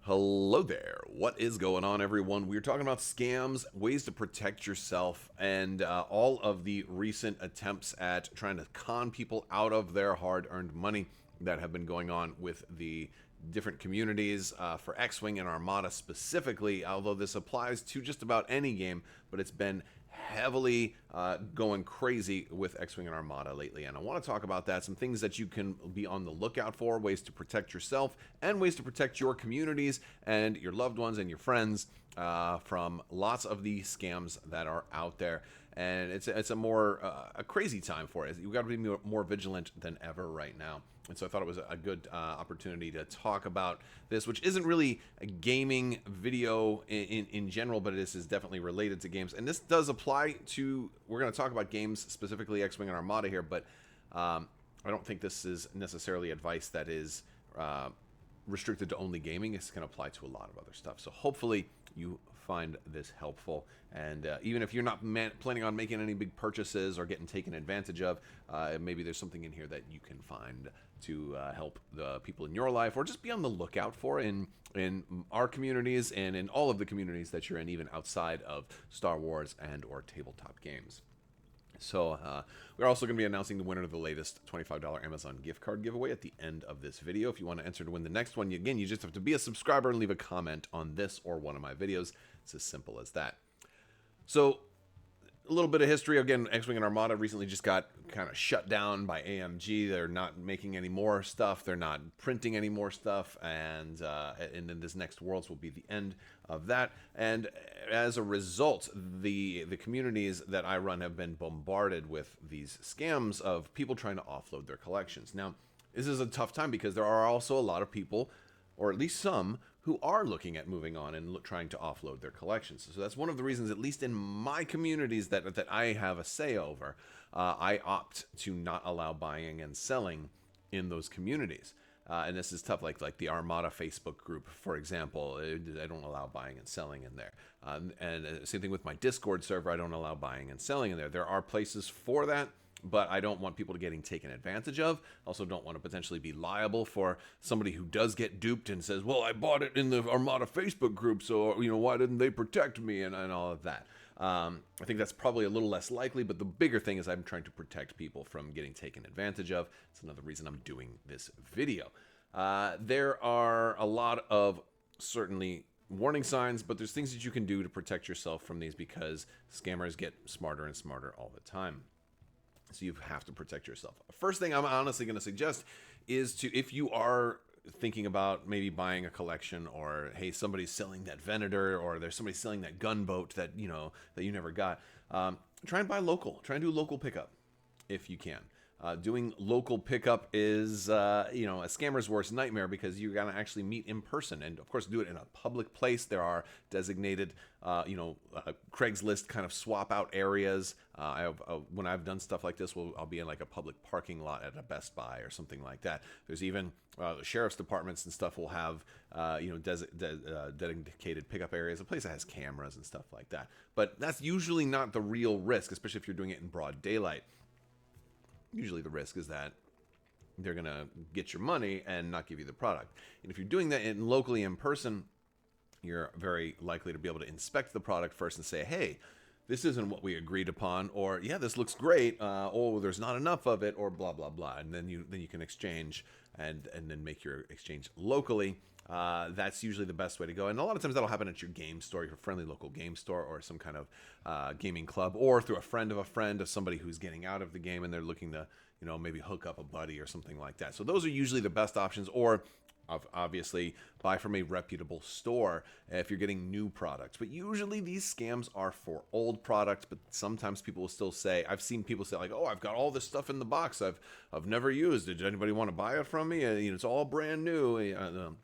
Hello there. What is going on, everyone? We're talking about scams, ways to protect yourself, and all of the recent attempts at trying to con people out of their hard earned money that have been going on with the different communities for X-Wing and Armada specifically, although this applies to just about any game, but it's been heavily going crazy with X-Wing and Armada lately, and I want to talk about that, some things that you can be on the lookout for, ways to protect yourself and ways to protect your communities and your loved ones and your friends from lots of the scams that are out there. And it's a more a crazy time for it. You've got to be more vigilant than ever right now. And so I thought it was a good opportunity to talk about this, which isn't really a gaming video in general, but this is definitely related to games. And this does apply to, we're going to talk about games, specifically X-Wing and Armada here, but I don't think this is necessarily advice that is restricted to only gaming. It's going to apply to a lot of other stuff. So hopefully you find this helpful, and even if you're not planning on making any big purchases or getting taken advantage of, maybe there's something in here that you can find to help the people in your life, or just be on the lookout for in our communities and in all of the communities that you're in, even outside of Star Wars and or tabletop games. So we're also going to be announcing the winner of the latest $25 Amazon gift card giveaway at the end of this video. If you want to enter to win the next one, again, you just have to be a subscriber and leave a comment on this or one of my videos. It's as simple as that. So a little bit of history. Again, X-Wing and Armada recently just got kind of shut down by AMG. They're not making any more stuff. They're not printing any more stuff. And then this next Worlds will be the end of that. And as a result, the communities that I run have been bombarded with these scams of people trying to offload their collections. Now, this is a tough time because there are also a lot of people, or at least some, who are looking at moving on and trying to offload their collections. So that's one of the reasons, at least in my communities that I have a say over, I opt to not allow buying and selling in those communities. And this is tough, like the Armada Facebook group, for example. I don't allow buying and selling in there. And same thing with my Discord server. I don't allow buying and selling in there. There are places for that, but I don't want people to getting taken advantage of. Also don't want to potentially be liable for somebody who does get duped and says, well, I bought it in the Armada Facebook group, so why didn't they protect me and all of that. I think that's probably a little less likely, but the bigger thing is I'm trying to protect people from getting taken advantage of. It's another reason I'm doing this video. There are a lot of certainly warning signs, but there's things that you can do to protect yourself from these because scammers get smarter and smarter all the time. So you have to protect yourself. First thing I'm honestly going to suggest is to, if you are thinking about maybe buying a collection, or hey, somebody's selling that Venator, or there's somebody selling that gunboat that that you never got, try and buy local. Try and do local pickup if you can. Doing local pickup is, a scammer's worst nightmare because you're going to actually meet in person. And, of course, do it in a public place. There are designated, Craigslist kind of swap-out areas. When I've done stuff like this, I'll be in, like, a public parking lot at a Best Buy or something like that. There's even the sheriff's departments and stuff will have, dedicated pickup areas, a place that has cameras and stuff like that. But that's usually not the real risk, especially if you're doing it in broad daylight. Usually the risk is that they're going to get your money and not give you the product. And if you're doing that locally in person, you're very likely to be able to inspect the product first and say, hey, this isn't what we agreed upon, or yeah, this looks great, oh, there's not enough of it, or blah, blah, blah. And then you can exchange and then make your exchange locally. That's usually the best way to go. And a lot of times that'll happen at your game store, your friendly local game store, or some kind of gaming club, or through a friend of somebody who's getting out of the game and they're looking to, maybe hook up a buddy or something like that. So those are usually the best options. Or obviously buy from a reputable store if you're getting new products. But usually these scams are for old products, but sometimes people will still say, I've seen people say, like, oh, I've got all this stuff in the box I've never used. Did anybody want to buy it from me? It's all brand new.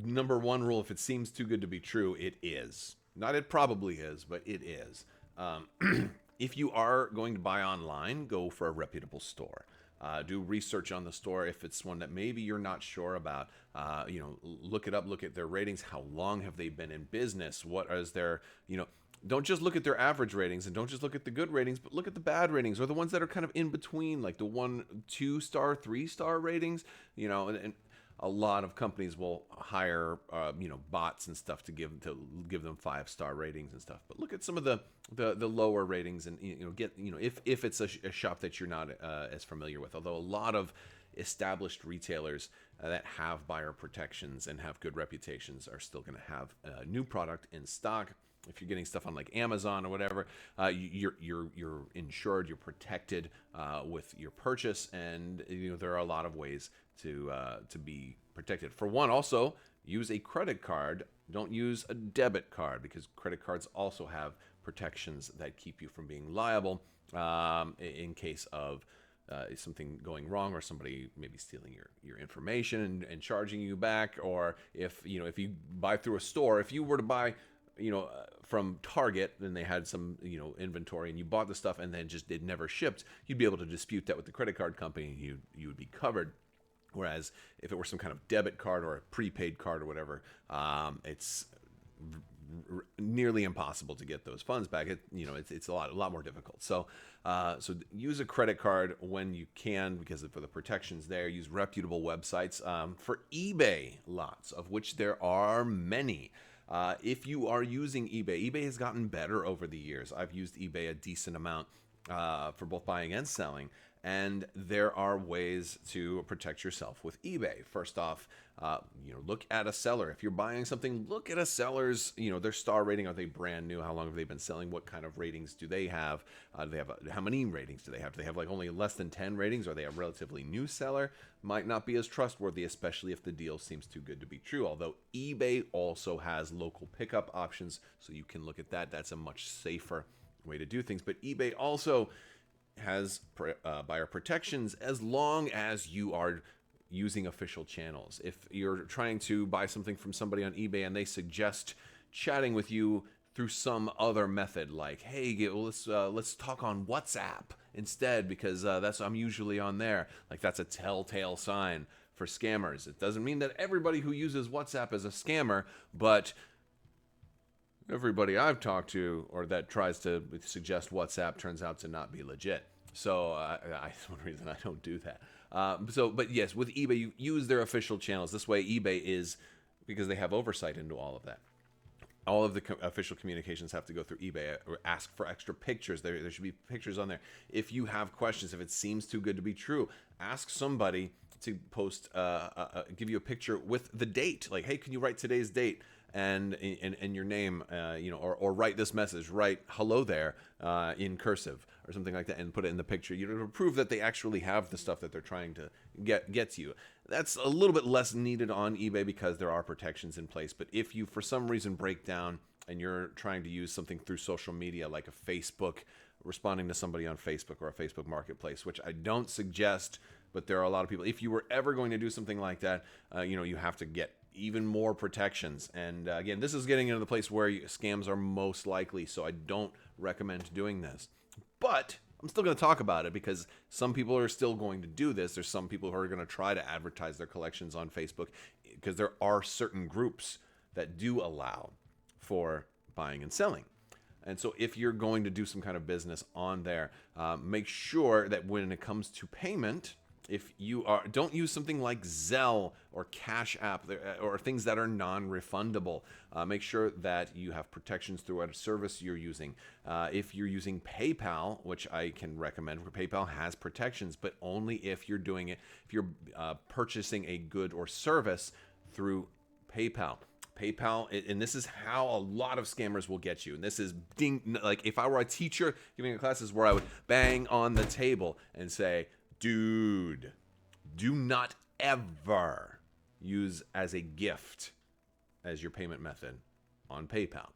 Number one rule, if it seems too good to be true, it is. Not it probably is, but it is. If you are going to buy online, go for a reputable store. Do research on the store. If it's one that maybe you're not sure about, look it up, look at their ratings. How long have they been in business? What is their, don't just look at their average ratings and don't just look at the good ratings, but look at the bad ratings or the ones that are kind of in between, like the 1, 2 star, 3 star ratings, and a lot of companies will hire bots and stuff to give them 5-star ratings and stuff. But look at some of the lower ratings, and get if it's a shop that you're not as familiar with. Although a lot of established retailers that have buyer protections and have good reputations are still going to have a new product in stock. If you're getting stuff on like Amazon or whatever, you're insured, you're protected with your purchase, and there are a lot of ways to be protected. For one, also use a credit card. Don't use a debit card, because credit cards also have protections that keep you from being liable in case of something going wrong, or somebody maybe stealing your information and charging you back. Or if you buy through a store, if you were to buy from Target, then they had some inventory, and you bought the stuff and then just it never shipped, you'd be able to dispute that with the credit card company, and you would be covered. Whereas if it were some kind of debit card or a prepaid card or whatever, it's nearly impossible to get those funds back. It's a lot more difficult. So use a credit card when you can, because for the protections there. Use reputable websites. For eBay lots, of which there are many. If you are using eBay has gotten better over the years. I've used eBay a decent amount for both buying and selling. And there are ways to protect yourself with eBay. First off, look at a seller. If you're buying something, look at a seller's, their star rating. Are they brand new? How long have they been selling? What kind of ratings do they have? How many ratings do they have? Do they have like only less than 10 ratings? Are they a relatively new seller? Might not be as trustworthy, especially if the deal seems too good to be true. Although eBay also has local pickup options, so you can look at that. That's a much safer way to do things. But eBay also has buyer protections as long as you are using official channels. If you're trying to buy something from somebody on eBay and they suggest chatting with you through some other method, like, hey, let's talk on WhatsApp instead, because I'm usually on there, like, that's a telltale sign for scammers. It doesn't mean that everybody who uses WhatsApp is a scammer, but everybody I've talked to or that tries to suggest WhatsApp turns out to not be legit. So that's one reason I don't do that. But yes, with eBay, you use their official channels. This way, eBay is, because they have oversight into all of that. All of the official communications have to go through eBay, or ask for extra pictures. There should be pictures on there. If you have questions, if it seems too good to be true, ask somebody to post, give you a picture with the date. Like, hey, can you write today's date and your name, or write this message, write hello there in cursive or something like that, and put it in the picture. To prove that they actually have the stuff that they're trying to get to you. That's a little bit less needed on eBay because there are protections in place. But if you, for some reason, break down and you're trying to use something through social media, like a Facebook, responding to somebody on Facebook or a Facebook marketplace, which I don't suggest, but there are a lot of people. If you were ever going to do something like that, you have to get even more protections. And again, this is getting into the place where scams are most likely, so I don't recommend doing this. But I'm still going to talk about it because some people are still going to do this. There's some people who are going to try to advertise their collections on Facebook, because there are certain groups that do allow for buying and selling. And so if you're going to do some kind of business on there, make sure that when it comes to payment, don't use something like Zelle or Cash App or things that are non-refundable. Make sure that you have protections through whatever service you're using. If you're using PayPal, which I can recommend, PayPal has protections, but only if you're doing it, if you're purchasing a good or service through PayPal. PayPal, and this is how a lot of scammers will get you. And this is like if I were a teacher giving a class, this is where I would bang on the table and say, dude, do not ever use as a gift as your payment method on PayPal.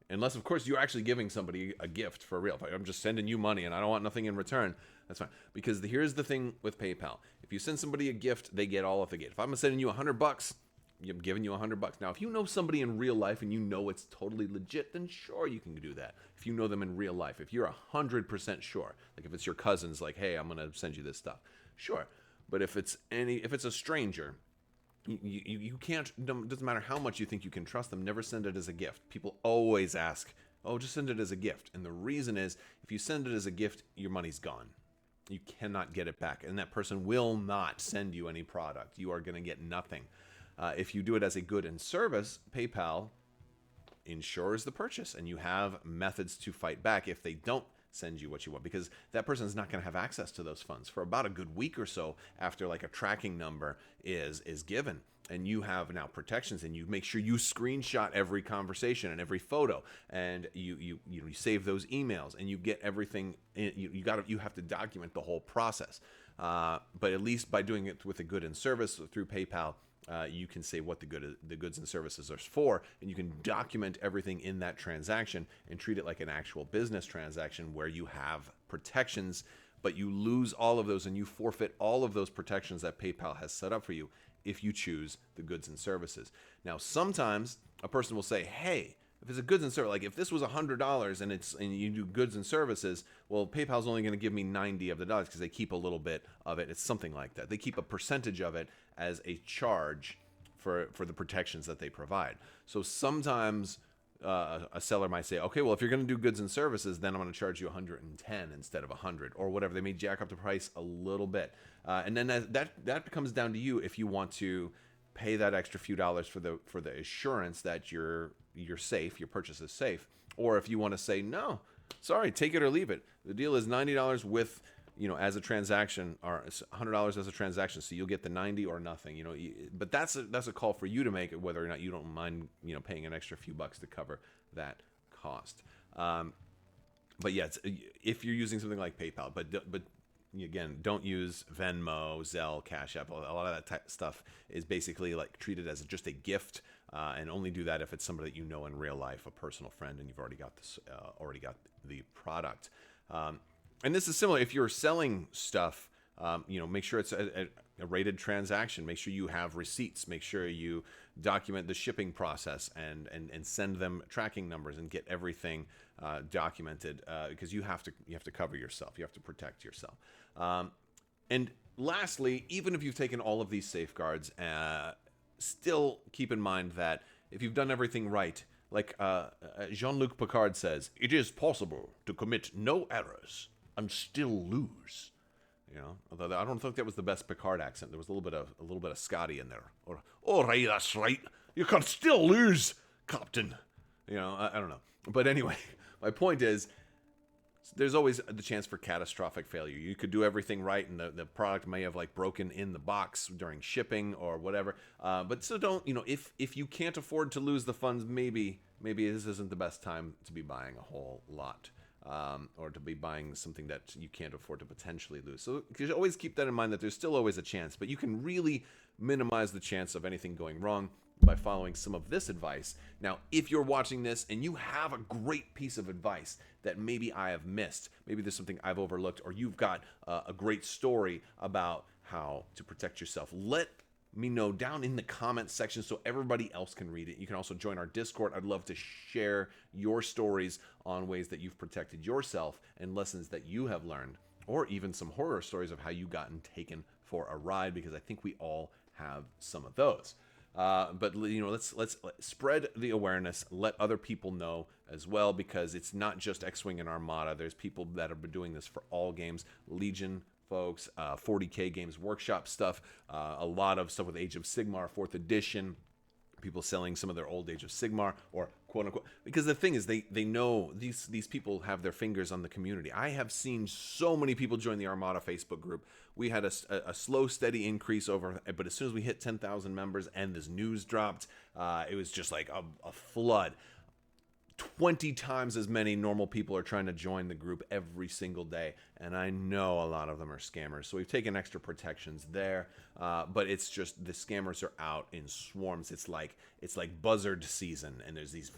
Unless, of course, you're actually giving somebody a gift for real. If I'm just sending you money and I don't want nothing in return, that's fine. Because here's the thing with PayPal. If you send somebody a gift, they get all of the gift. If I'm sending you $100, I'm giving you $100. Now, if you know somebody in real life and you know it's totally legit, then sure, you can do that. If you know them in real life, if you're 100% sure, like if it's your cousins, like, hey, I'm gonna send you this stuff, sure. But if it's a stranger, you can't. Doesn't matter how much you think you can trust them. Never send it as a gift. People always ask, oh, just send it as a gift. And the reason is, if you send it as a gift, your money's gone. You cannot get it back, and that person will not send you any product. You are going to get nothing. If you do it as a good and service, PayPal insures the purchase, and you have methods to fight back if they don't send you what you want, because that person is not going to have access to those funds for about a good week or so after like a tracking number is given. And you have now protections, and you make sure you screenshot every conversation and every photo, and you save those emails, and you get everything. You have to document the whole process. But at least by doing it with a good and service through PayPal, you can say what the goods and services are for, and you can document everything in that transaction and treat it like an actual business transaction where you have protections, but you lose all of those and you forfeit all of those protections that PayPal has set up for you if you choose the goods and services. Now, sometimes a person will say, hey, if it's a goods and service, like if this was $100 and you do goods and services, well, PayPal's only going to give me 90 of the dollars because they keep a little bit of it. It's something like that. They keep a percentage of it as a charge for the protections that they provide. So sometimes a seller might say, okay, well, if you're going to do goods and services, then I'm going to charge you 110 instead of 100 or whatever. They may jack up the price a little bit. And then that comes down to you if you want to pay that extra few dollars for the assurance that you're safe, your purchase is safe, or if you want to say, no, sorry, take it or leave it. The deal is $90 with, as a transaction, or $100 as a transaction, so you'll get the 90 or nothing, but that's a call for you to make, whether or not you don't mind, paying an extra few bucks to cover that cost. But yeah, if you're using something like PayPal, but again, don't use Venmo, Zelle, Cash App. A lot of that type of stuff is basically like treated as just a gift, and only do that if it's somebody that you know in real life, a personal friend, and you've already got the product. And this is similar. If you're selling stuff, make sure it's a rated transaction. Make sure you have receipts. Make sure you document the shipping process and send them tracking numbers and get everything documented, because you have to cover yourself. You have to protect yourself. And lastly, even if you've taken all of these safeguards, still keep in mind that if you've done everything right, like Jean-Luc Picard says, it is possible to commit no errors and still lose. Although I don't think that was the best Picard accent. There was a little bit of Scotty in there. Or, all right, that's right. You can still lose, Captain. I don't know. But anyway, my point is, there's always the chance for catastrophic failure. You could do everything right, and the product may have broken in the box during shipping or whatever. But so don't, if you can't afford to lose the funds, maybe this isn't the best time to be buying a whole lot. Or to be buying something that you can't afford to potentially lose. So you always keep that in mind, that there's still always a chance, but you can really minimize the chance of anything going wrong by following some of this advice. Now, if you're watching this and you have a great piece of advice that maybe I have missed, maybe there's something I've overlooked, or you've got a great story about how to protect yourself, let me know down in the comments section so everybody else can read it. You can also join our Discord. I'd love to share your stories on ways that you've protected yourself and lessons that you have learned, or even some horror stories of how you gotten taken for a ride, because I think we all have some of those. But let's spread the awareness, let other people know as well, because it's not just X-Wing and Armada. There's people that have been doing this for all games, Legion folks, 40K Games Workshop stuff, a lot of stuff with Age of Sigmar 4th edition, people selling some of their old Age of Sigmar, or quote unquote, because the thing is, they know these people have their fingers on the community. I have seen so many people join the Armada Facebook group. We had a slow, steady increase but as soon as we hit 10,000 members and this news dropped, it was just like a flood. 20 times as many normal people are trying to join the group every single day, and I know a lot of them are scammers, so we've taken extra protections there, but it's just the scammers are out in swarms. It's like buzzard season, and there's these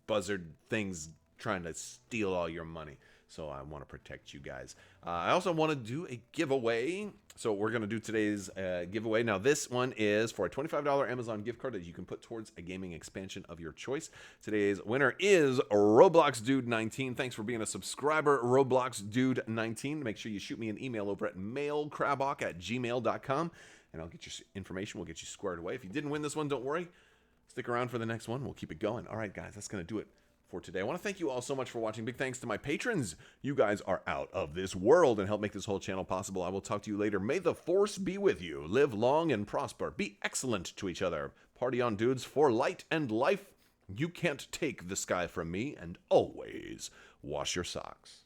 buzzard things trying to steal all your money. So I want to protect you guys. I also want to do a giveaway. So we're going to do today's giveaway. Now, this one is for a $25 Amazon gift card that you can put towards a gaming expansion of your choice. Today's winner is Roblox Dude 19. Thanks for being a subscriber, Roblox Dude 19. Make sure you shoot me an email over at mailcrabbok@gmail.com, and I'll get your information. We'll get you squared away. If you didn't win this one, don't worry. Stick around for the next one. We'll keep it going. All right, guys, that's going to do it for today. I want to thank you all so much for watching. Big thanks to my patrons. You guys are out of this world and help make this whole channel possible. I will talk to you later. May the force be with you. Live long and prosper. Be excellent to each other. Party on, dudes, for light and life. You can't take the sky from me, and always wash your socks.